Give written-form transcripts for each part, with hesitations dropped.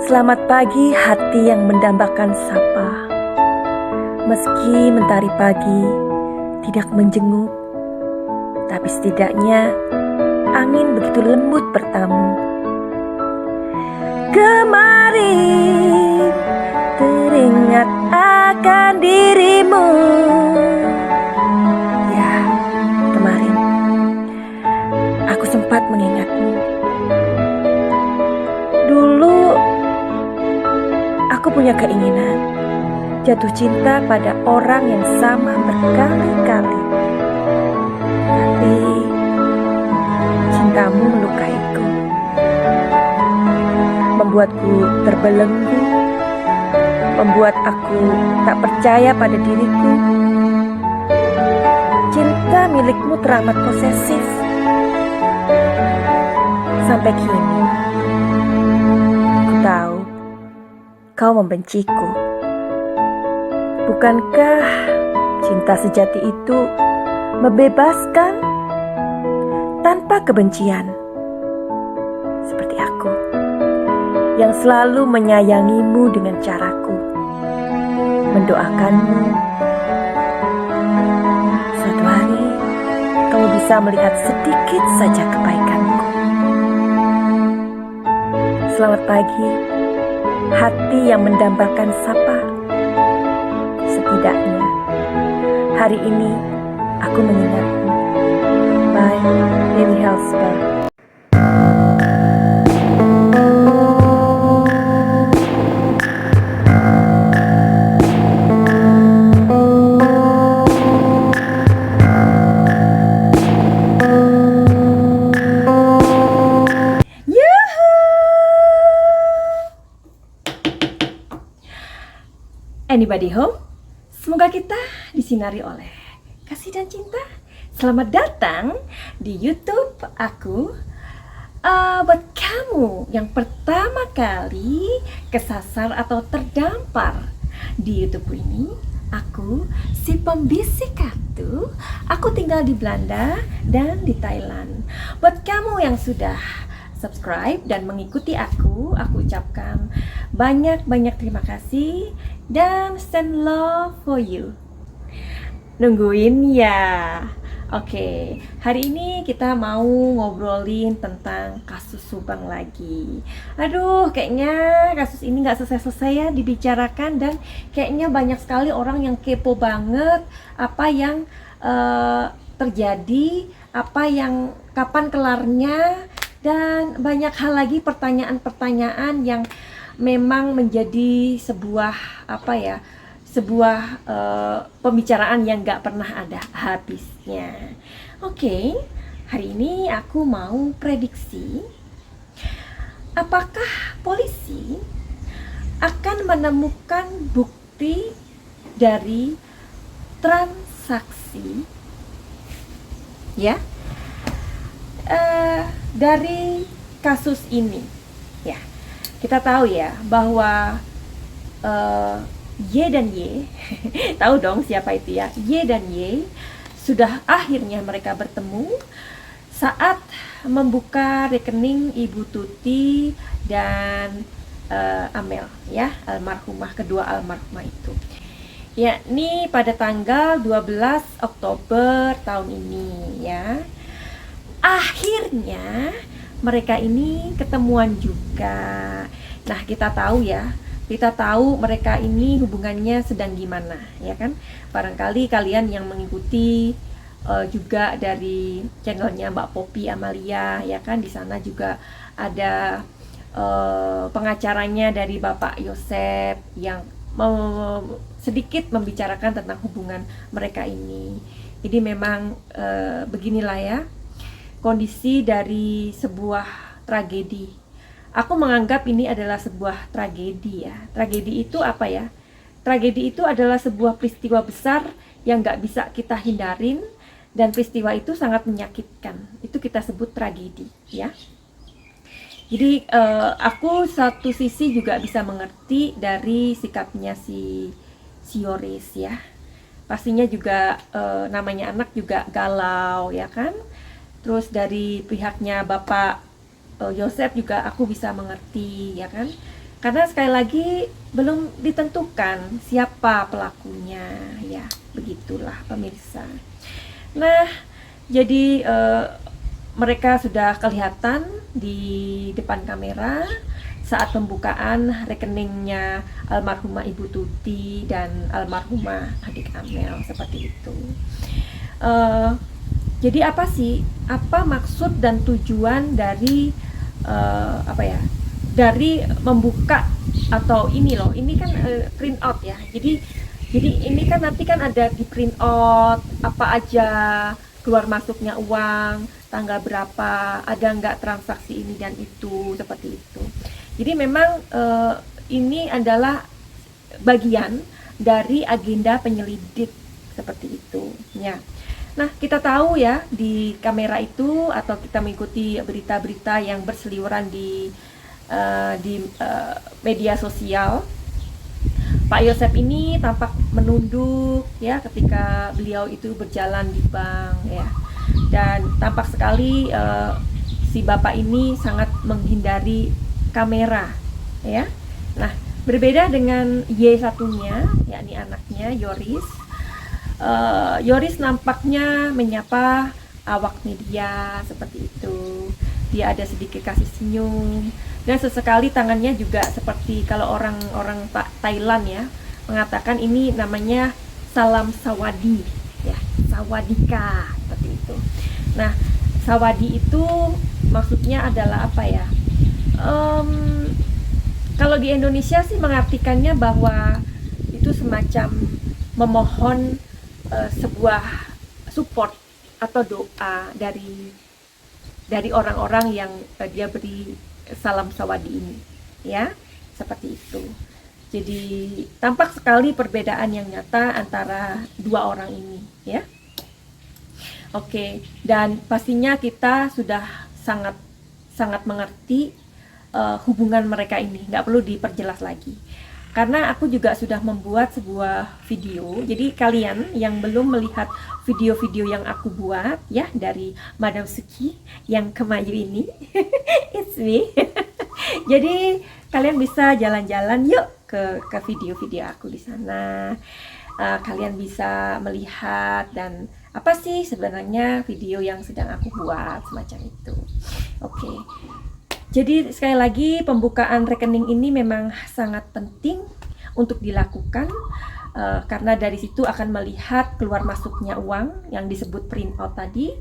Selamat pagi hati yang mendambakan sapa. Meski mentari pagi tidak menjenguk, tapi setidaknya angin begitu lembut bertamu. Kemarin teringat akan dirimu. Ya, kemarin aku sempat mengingatmu. Dulu aku punya keinginan jatuh cinta pada orang yang sama berkali-kali. Tapi cintamu melukaiku, membuatku terbelenggu, membuat aku tak percaya pada diriku. Cinta milikmu teramat posesif. Sampai kini aku tahu kau membenciku. Bukankah cinta sejati itu membebaskan tanpa kebencian? Seperti aku yang selalu menyayangimu dengan caraku, mendoakanmu. Suatu hari kamu bisa melihat sedikit saja kebaikanku. Selamat pagi, hati yang mendambakan sapa. Setidaknya hari ini aku mengingatmu. Bye, Dewi Helsper. Anybody home? Semoga kita disinari oleh kasih dan cinta. Selamat datang di YouTube aku. Buat kamu yang pertama kali kesasar atau terdampar di YouTube ini, aku si pembisik kartu. Aku tinggal di Belanda dan di Thailand. Buat kamu yang sudah subscribe dan mengikuti aku ucapkan banyak terima kasih dan send love for you. Nungguin ya. Oke, hari ini kita mau ngobrolin tentang kasus Subang lagi. Aduh, kayaknya kasus ini gak selesai-selesai ya dibicarakan. Dan kayaknya banyak sekali orang yang kepo banget apa yang terjadi, apa yang kapan kelarnya, dan banyak hal lagi, pertanyaan-pertanyaan yang memang menjadi sebuah pembicaraan yang gak pernah ada habisnya. Oke, hari ini aku mau prediksi apakah polisi akan menemukan bukti dari transaksi dari kasus ini. Ya, kita tahu ya bahwa Y dan Y tahu dong siapa itu ya. Y dan Y sudah akhirnya mereka bertemu saat membuka rekening Ibu Tuti dan Amel ya, kedua almarhumah itu. Yakni pada tanggal 12 Oktober tahun ini ya. Akhirnya mereka ini ketemuan juga. Nah, kita tahu mereka ini hubungannya sedang gimana, ya kan? Barangkali kalian yang mengikuti juga dari channelnya Mbak Poppy Amalia, ya kan? Di sana juga ada pengacaranya dari Bapak Yosep yang sedikit membicarakan tentang hubungan mereka ini. Jadi memang beginilah ya kondisi dari sebuah tragedi. Aku menganggap ini adalah sebuah tragedi ya. Tragedi itu apa ya? Tragedi itu adalah sebuah peristiwa besar yang gak bisa kita hindarin. Dan peristiwa itu sangat menyakitkan. Itu kita sebut tragedi ya. Jadi aku satu sisi juga bisa mengerti dari sikapnya si Yoris ya. Pastinya juga namanya anak juga galau ya kan. Terus dari pihaknya Bapak Yosep juga aku bisa mengerti ya kan, Karena sekali lagi belum ditentukan siapa pelakunya, ya begitulah pemirsa. Nah, jadi mereka sudah kelihatan di depan kamera saat pembukaan rekeningnya almarhumah Ibu Tuti dan almarhumah adik Amel, seperti itu. Jadi apa sih, apa maksud dan tujuan dari dari membuka atau ini loh, ini kan print out ya. Jadi ini kan nanti kan ada di print out apa aja keluar masuknya uang, tanggal berapa, ada nggak transaksi ini dan itu, seperti itu. Jadi memang ini adalah bagian dari agenda penyelidik, seperti itu ya. Nah, kita tahu ya di kamera itu, atau kita mengikuti berita-berita yang berseliweran di media sosial, Pak Yosep ini tampak menunduk ya ketika beliau itu berjalan di bank ya, dan tampak sekali si bapak ini sangat menghindari kamera ya. Nah, berbeda dengan Y satunya, yakni anaknya Yoris. Yoris nampaknya menyapa awak media seperti itu. Dia ada sedikit kasih senyum, dan sesekali tangannya juga seperti kalau orang-orang Thailand ya mengatakan ini namanya salam sawadi ya, sawadika, seperti itu. Nah, sawadi itu maksudnya adalah apa ya? Kalau di Indonesia sih mengartikannya bahwa itu semacam memohon sebuah support atau doa dari orang-orang yang dia beri salam sawadi ini ya, seperti itu. Jadi tampak sekali perbedaan yang nyata antara dua orang ini ya. Oke, dan pastinya kita sudah sangat mengerti hubungan mereka ini, nggak perlu diperjelas lagi. Karena aku juga sudah membuat sebuah video. Jadi kalian yang belum melihat video-video yang aku buat ya dari Madam Suki yang kemayu ini, it's me. Jadi kalian bisa jalan-jalan yuk ke video-video aku di sana. Kalian bisa melihat dan apa sih sebenarnya video yang sedang aku buat, semacam itu. Oke. Jadi sekali lagi pembukaan rekening ini memang sangat penting untuk dilakukan karena dari situ akan melihat keluar masuknya uang yang disebut print out tadi,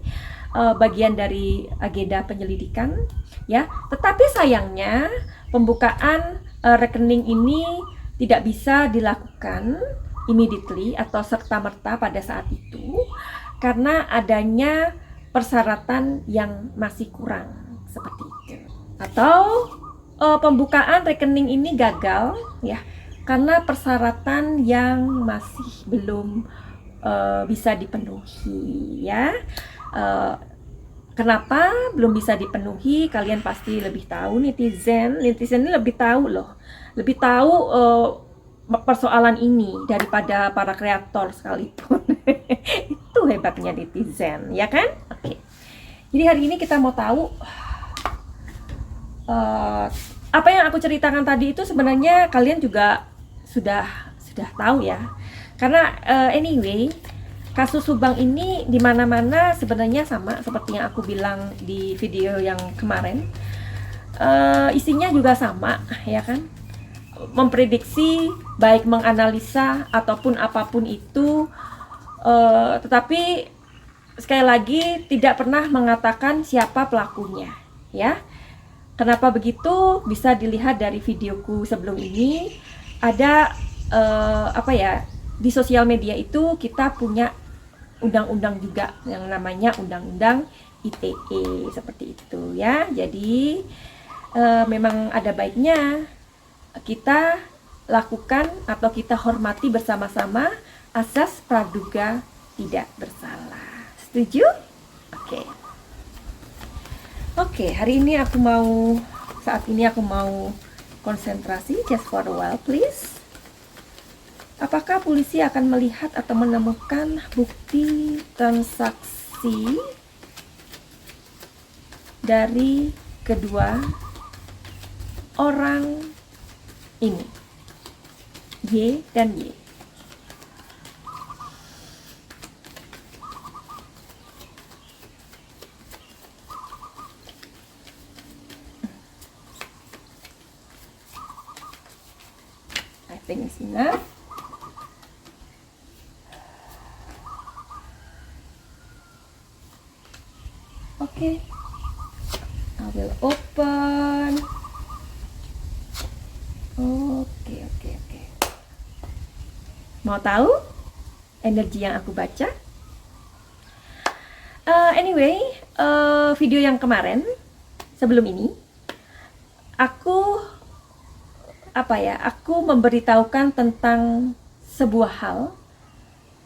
bagian dari agenda penyelidikan ya. Tetapi sayangnya pembukaan rekening ini tidak bisa dilakukan immediately atau serta-merta pada saat itu karena adanya persyaratan yang masih kurang, seperti itu. Atau pembukaan rekening ini gagal ya karena persyaratan yang masih belum bisa dipenuhi ya. Kenapa belum bisa dipenuhi? Kalian pasti lebih tahu, netizen ini lebih tahu loh, lebih tahu persoalan ini daripada para kreator sekalipun. Itu hebatnya netizen ya kan? Oke. Jadi hari ini kita mau tahu apa yang aku ceritakan tadi itu sebenarnya kalian juga sudah tahu ya. Karena anyway, kasus Subang ini di mana-mana sebenarnya sama seperti yang aku bilang di video yang kemarin. Isinya juga sama ya kan. Memprediksi, baik menganalisa ataupun apapun itu, tetapi sekali lagi tidak pernah mengatakan siapa pelakunya ya. Kenapa begitu? Bisa dilihat dari videoku sebelum ini. Ada di sosial media itu kita punya undang-undang juga yang namanya Undang-Undang ITE, seperti itu ya. Jadi memang ada baiknya kita lakukan atau kita hormati bersama-sama asas praduga tidak bersalah. Setuju? Oke. Oke, hari ini saat ini aku mau konsentrasi, just for a while please. Apakah polisi akan melihat atau menemukan bukti transaksi dari kedua orang ini, Y dan Y. I think it's enough. Okay, I will open. Oke. Mau tahu energi yang aku baca? Anyway, video yang kemarin sebelum ini aku memberitahukan tentang sebuah hal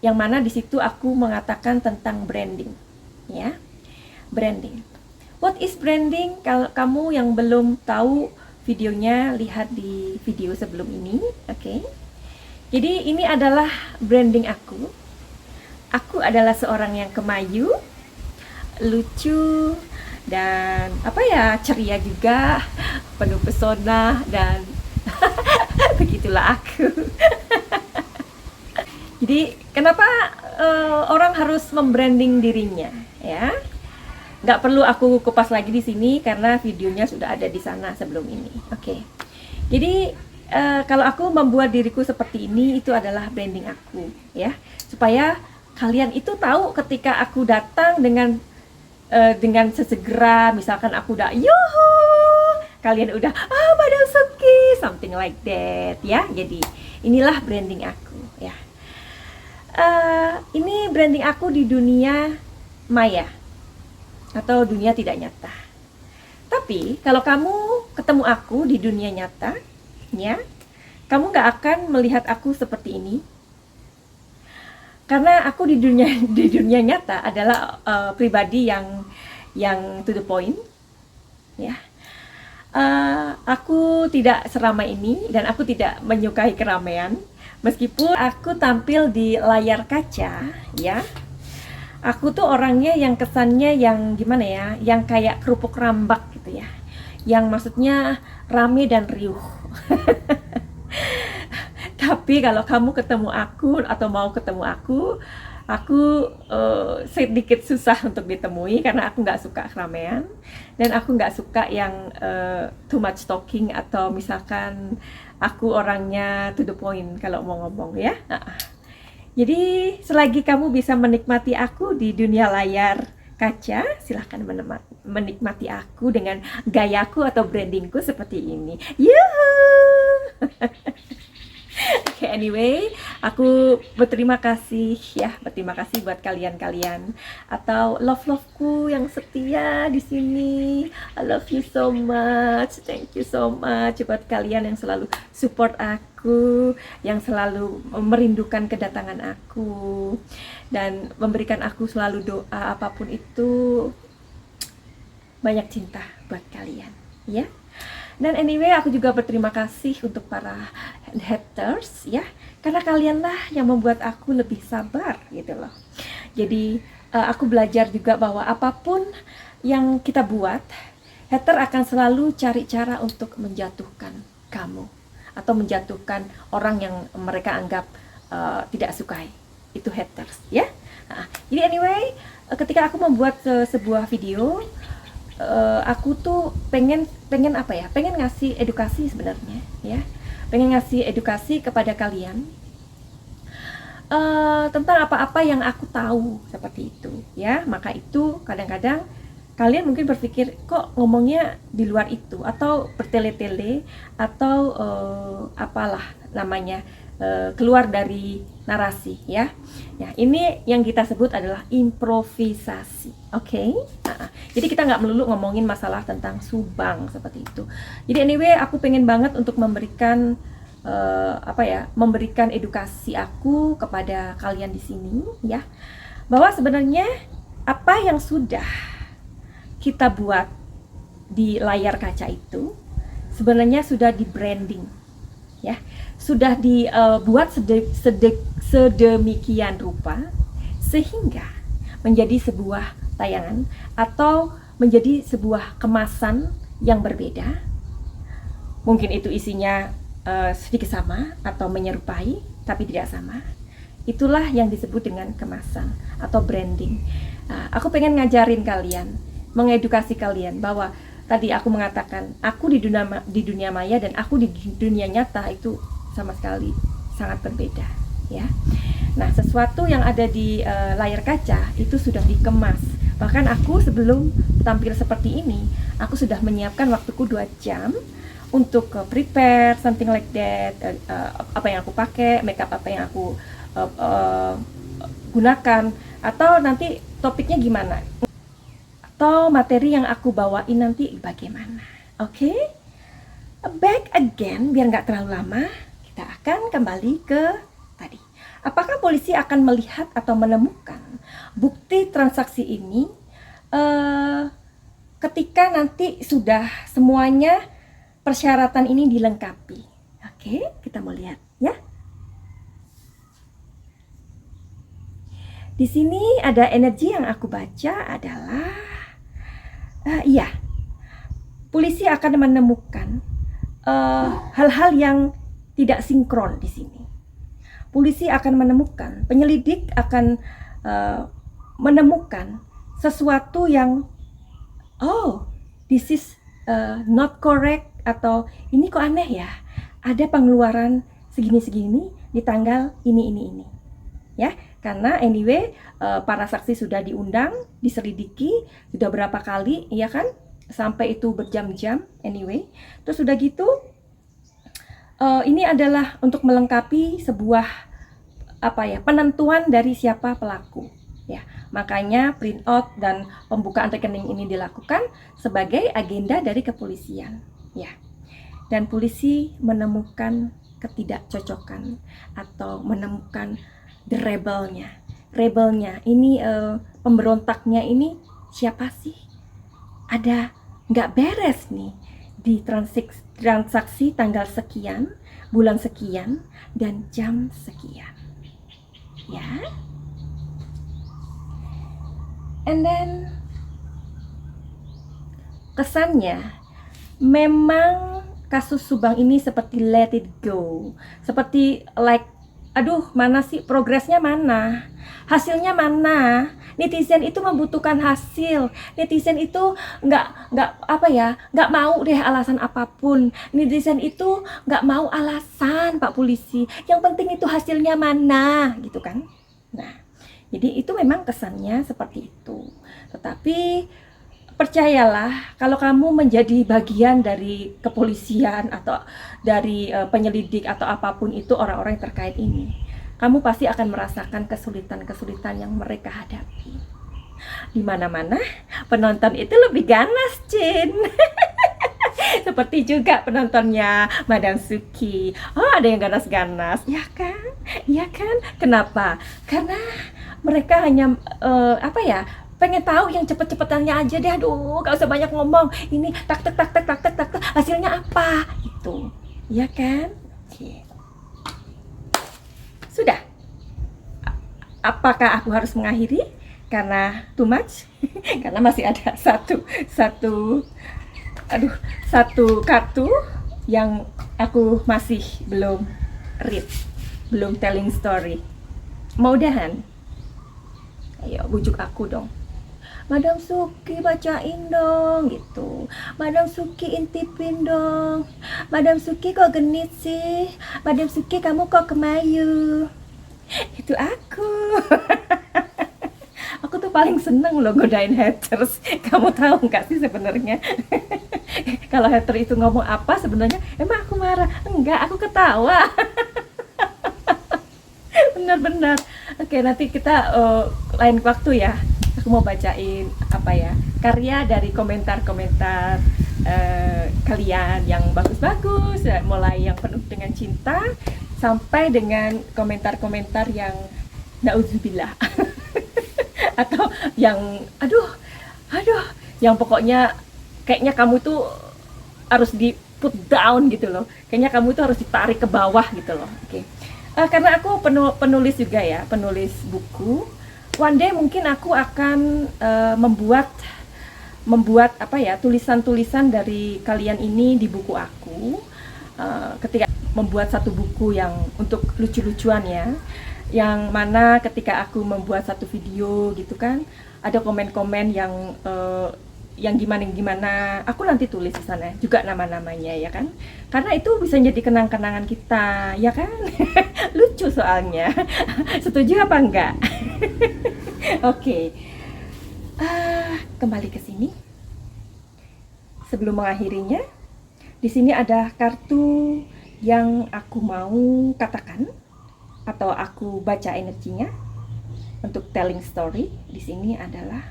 yang mana di situ aku mengatakan tentang branding, ya. Branding. What is branding? Kalau kamu yang belum tahu videonya, lihat di video sebelum ini, oke. Jadi ini adalah branding aku. Aku adalah seorang yang kemayu, lucu, dan ceria juga, penuh pesona, dan begitulah aku. Jadi kenapa orang harus membranding dirinya, ya? Nggak perlu aku kupas lagi di sini karena videonya sudah ada di sana sebelum ini. Oke. Jadi kalau aku membuat diriku seperti ini, itu adalah branding aku, ya. Supaya kalian itu tahu ketika aku datang dengan sesegera, misalkan aku udah yuhu, kalian udah Madam Suki, something like that, ya. Jadi inilah branding aku, ya. Ini branding aku di dunia maya atau dunia tidak nyata. Tapi kalau kamu ketemu aku di dunia nyata, ya, kamu gak akan melihat aku seperti ini. Karena aku di dunia nyata adalah pribadi yang to the point, ya. Aku tidak seramai ini dan aku tidak menyukai keramaian. Meskipun aku tampil di layar kaca, ya. Aku tuh orangnya yang kesannya yang gimana ya, yang kayak kerupuk rambak gitu ya, yang maksudnya rame dan riuh. Tapi kalau kamu ketemu aku atau mau ketemu aku sedikit susah untuk ditemui karena aku nggak suka keramaian dan aku nggak suka yang too much talking, atau misalkan aku orangnya to the point kalau mau ngomong, ya. Jadi selagi kamu bisa menikmati aku di dunia layar kaca, silahkan menikmati aku dengan gayaku atau brandingku seperti ini. Yuhuu! Oke, anyway, aku berterima kasih buat kalian atau love-loveku yang setia di sini. I love you so much. Thank you so much buat kalian yang selalu support aku, yang selalu merindukan kedatangan aku dan memberikan aku selalu doa apapun itu. Banyak cinta buat kalian, ya. Dan anyway, aku juga berterima kasih untuk para haters, ya, karena kalianlah yang membuat aku lebih sabar gitu loh. Jadi aku belajar juga bahwa apapun yang kita buat, hater akan selalu cari cara untuk menjatuhkan kamu atau menjatuhkan orang yang mereka anggap tidak sukai. Itu haters, ya. Jadi anyway, ketika aku membuat sebuah video, aku tuh pengen ngasih edukasi sebenarnya, ya. Pengen ngasih edukasi kepada kalian tentang apa-apa yang aku tahu seperti itu, ya. Maka itu kadang-kadang kalian mungkin berpikir kok ngomongnya di luar itu, atau bertele-tele, atau apalah namanya, keluar dari narasi, ya. Ya, ini yang kita sebut adalah improvisasi, oke? Jadi kita nggak melulu ngomongin masalah tentang Subang seperti itu. Jadi anyway, aku pengen banget untuk memberikan memberikan edukasi aku kepada kalian di sini, ya, bahwa sebenarnya apa yang sudah kita buat di layar kaca itu sebenarnya sudah di branding, ya, sudah dibuat sedemikian rupa sehingga menjadi sebuah tayangan atau menjadi sebuah kemasan yang berbeda. Mungkin itu isinya sedikit sama atau menyerupai tapi tidak sama. Itulah yang disebut dengan kemasan atau branding. Aku pengen ngajarin kalian, mengedukasi kalian bahwa tadi aku mengatakan aku di dunia maya dan aku di dunia nyata itu sama sekali sangat berbeda, ya. Nah, sesuatu yang ada di layar kaca itu sudah dikemas. Bahkan aku sebelum tampil seperti ini, aku sudah menyiapkan waktuku 2 jam untuk prepare something like that. Apa yang aku pakai, makeup apa yang aku gunakan, atau nanti topiknya gimana, atau materi yang aku bawain nanti bagaimana. Oke? Back again, biar nggak terlalu lama, kita akan kembali ke tadi. Apakah polisi akan melihat atau menemukan bukti transaksi ini ketika nanti sudah semuanya persyaratan ini dilengkapi? Oke, kita mau lihat ya. Di sini ada energi yang aku baca adalah iya, polisi akan menemukan hal-hal yang tidak sinkron di sini. Polisi akan menemukan, penyelidik akan menemukan sesuatu yang this is not correct, atau ini kok aneh ya, ada pengeluaran segini-segini di tanggal ini. Ya, karena anyway para saksi sudah diundang, diselidiki sudah berapa kali, ya kan, sampai itu berjam-jam anyway. Terus sudah gitu ini adalah untuk melengkapi sebuah penentuan dari siapa pelaku, ya. Makanya print out dan pembukaan rekening ini dilakukan sebagai agenda dari kepolisian, ya. Dan polisi menemukan ketidakcocokan atau menemukan the rebelnya ini, pemberontaknya ini siapa sih? Ada nggak beres nih di transaksi tanggal sekian, bulan sekian, dan jam sekian, ya. And then kesannya memang kasus Subang ini seperti let it go, seperti like, aduh, mana sih progresnya, mana hasilnya, mana netizen itu membutuhkan hasil. Netizen itu nggak mau deh alasan apapun. Netizen itu nggak mau alasan Pak Polisi, yang penting itu hasilnya mana, gitu kan. Nah, jadi itu memang kesannya seperti itu. Tetapi percayalah, kalau kamu menjadi bagian dari kepolisian atau dari penyelidik atau apapun itu, orang-orang yang terkait ini, kamu pasti akan merasakan kesulitan-kesulitan yang mereka hadapi. Di mana-mana penonton itu lebih ganas, Cin. Seperti juga penontonnya Madam Suki. Ada yang ganas-ganas, ya kan? Ya kan? Kenapa? Karena mereka hanya pengen tahu yang cepet-cepetannya aja deh. Aduh, gak usah banyak ngomong. Ini tak hasilnya apa? Itu, ya kan? Sudah. Apakah aku harus mengakhiri karena too much? Karena masih ada satu kartu yang aku masih belum read, belum telling story. Mau udahan? Ayo, bujuk aku dong. Madam Suki bacain dong, gitu. Madam Suki intipin dong. Madam Suki kok genit sih? Madam Suki kamu kok kemayu? Itu aku. Aku tuh paling seneng loh godain haters. Kamu tahu nggak sih sebenarnya? Kalau hater itu ngomong apa, sebenarnya emang aku marah? Enggak, aku ketawa. Benar-benar. Oke, nanti kita lain waktu ya. Aku mau bacain karya dari komentar-komentar kalian yang bagus-bagus, mulai yang penuh dengan cinta sampai dengan komentar-komentar yang nauzubillah. Atau yang aduh, yang pokoknya kayaknya kamu tuh harus di put down gitu loh. Kayaknya kamu tuh harus ditarik ke bawah gitu loh. Oke. Karena aku penulis juga ya, penulis buku. One day mungkin aku akan membuat tulisan-tulisan dari kalian ini di buku aku. ketika membuat satu buku yang untuk lucu-lucuan ya, yang mana ketika aku membuat satu video gitu kan, ada komen-komen yang gimana-gimana, aku nanti tulis di sana juga nama-namanya ya kan, karena itu bisa jadi kenang-kenangan kita ya kan. Lucu soalnya. Setuju apa enggak? Oke. Kembali ke sini. Sebelum mengakhirinya, di sini ada kartu yang aku mau katakan atau aku baca energinya untuk telling story. Di sini adalah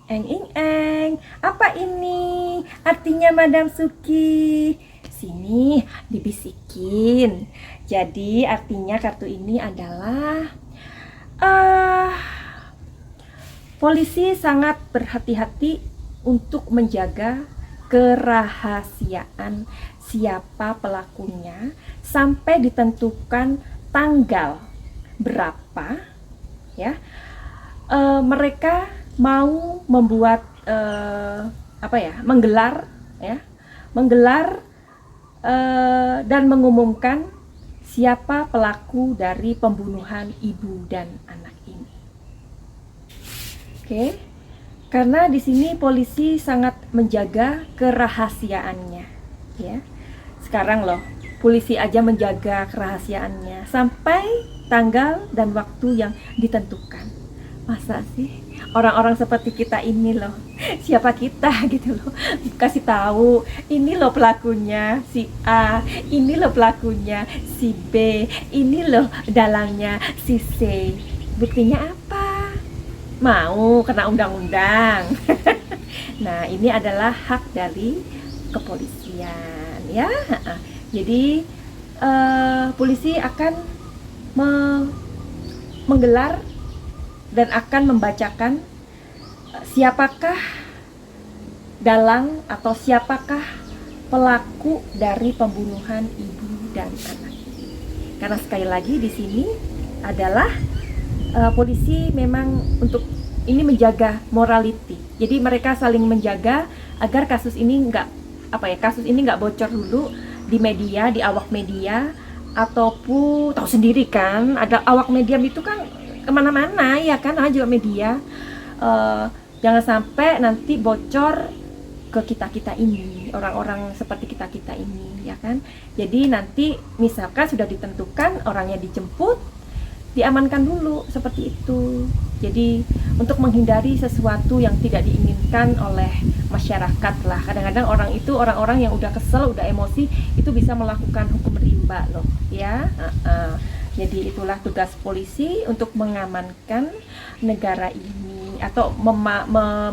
eng. Apa ini? Artinya Madam Suki? Sini dibisikin. Jadi artinya kartu ini adalah polisi sangat berhati-hati untuk menjaga kerahasiaan siapa pelakunya sampai ditentukan tanggal berapa ya. Mereka mau membuat menggelar dan mengumumkan siapa pelaku dari pembunuhan ibu dan anak ini. Oke. Karena di sini polisi sangat menjaga kerahasiaannya ya. Sekarang loh, polisi aja menjaga kerahasiaannya sampai tanggal dan waktu yang ditentukan. Masa sih orang-orang seperti kita ini loh, siapa kita gitu loh, kasih tahu ini loh pelakunya si A, ini loh pelakunya si B, ini loh dalangnya si C. Buktinya apa? Mau kena undang-undang. Nah, ini adalah hak dari kepolisian ya. Jadi polisi akan menggelar dan akan membacakan siapakah dalang atau siapakah pelaku dari pembunuhan ibu dan anak. Karena sekali lagi di sini adalah polisi memang untuk ini menjaga morality. Jadi mereka saling menjaga agar kasus ini nggak bocor dulu di media, di awak media, ataupun tahu sendiri kan, ada awak media itu kan kemana-mana ya kan, juga media. Jangan sampai nanti bocor ke kita ini, orang-orang seperti kita ini ya kan. Jadi nanti misalkan sudah ditentukan orangnya dijemput, diamankan dulu seperti itu. Jadi untuk menghindari sesuatu yang tidak diinginkan oleh masyarakat lah. Kadang-kadang orang-orang yang udah kesel, udah emosi, itu bisa melakukan hukum rimba loh ya. Jadi itulah tugas polisi untuk mengamankan negara ini atau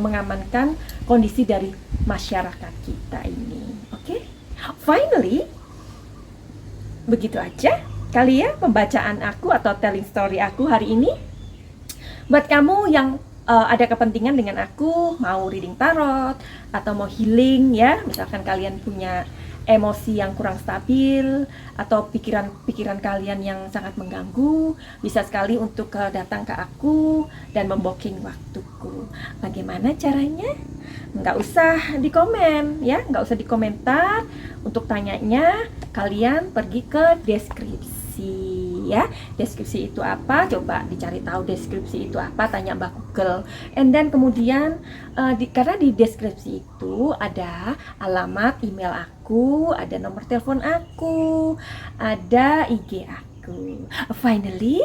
mengamankan kondisi dari masyarakat kita ini. Oke? Finally, begitu aja kali ya pembacaan aku atau telling story aku hari ini. Buat kamu yang ada kepentingan dengan aku, mau reading tarot atau mau healing ya, misalkan kalian punya emosi yang kurang stabil atau pikiran kalian yang sangat mengganggu, bisa sekali untuk datang ke aku dan membooking waktuku. Bagaimana caranya? Nggak usah di komen ya, nggak usah di komentar. Untuk tanyanya kalian pergi ke deskripsi ya. Deskripsi itu apa? Coba dicari tahu deskripsi itu apa, tanya Mbak Google. And then kemudian karena di deskripsi itu ada alamat email aku, ada nomor telepon aku, ada IG aku. Finally,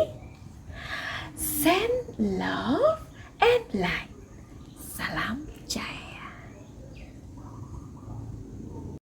send love and light. Salam Jaya.